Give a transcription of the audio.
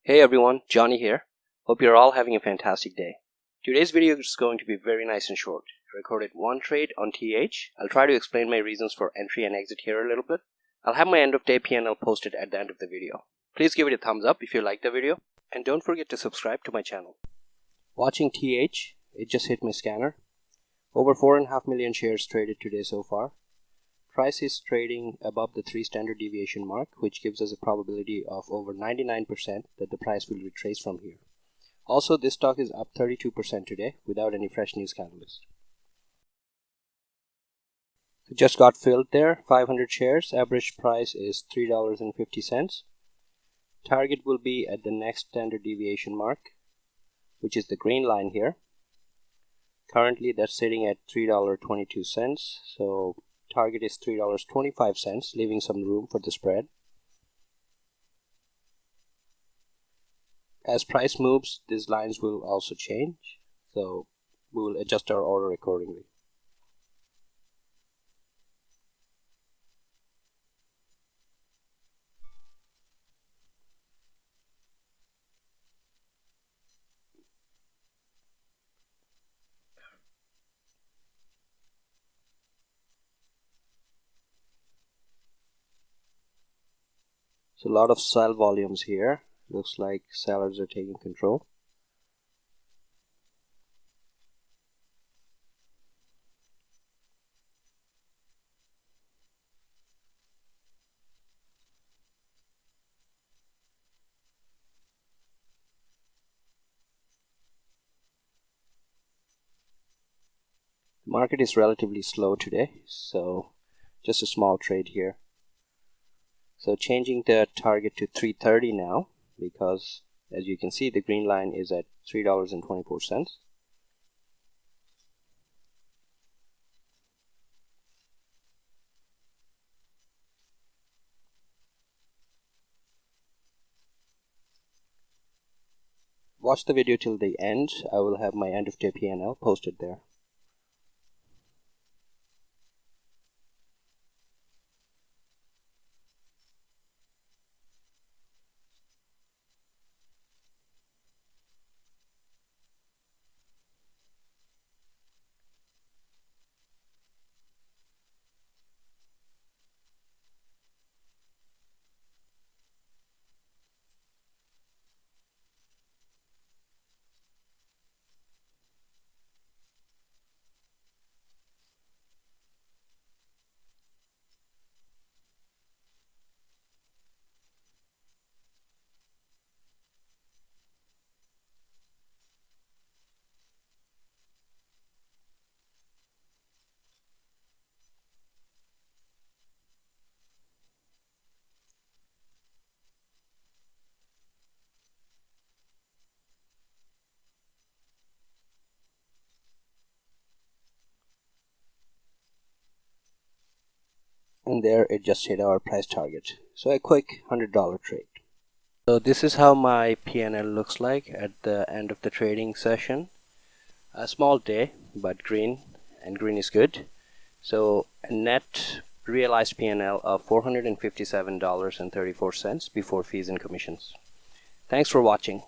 Hey everyone, Johnny here. Hope you're all having a fantastic day. Today's video is going to be very nice and short. I recorded one trade on TH. I'll try to explain my reasons for entry and exit here a little bit. I'll have my end of day PNL posted at the end of the video. Please give it a thumbs up if you like the video, and don't forget to subscribe to my channel. Watching TH, it just hit my scanner. Over 4.5 million shares traded today so far. Price is trading above the 3 standard deviation mark, which gives us a probability of over 99% that the price will retrace from here. Also, this stock is up 32% today without any fresh news catalyst. It just got filled there, 500 shares, average price is $3.50. Target will be at the next standard deviation mark, which is the green line here. Currently that's sitting at $3.22, so target is $3.25, leaving some room for the spread. As price moves, these lines will also change, so we will adjust our order accordingly. So a lot of sell volumes here. Looks like sellers are taking control. The market is relatively slow today, so just a small trade here. So changing the target to 330 now, because as you can see the green line is at $3.24. Watch the video till the end. I will have my end of day PNL posted there. And there it just hit our price target. So a quick $100 trade. So this is how my PNL looks like at the end of the trading session. A small day, but green, and green is good. So a net realized PNL of $457.34 before fees and commissions. Thanks for watching.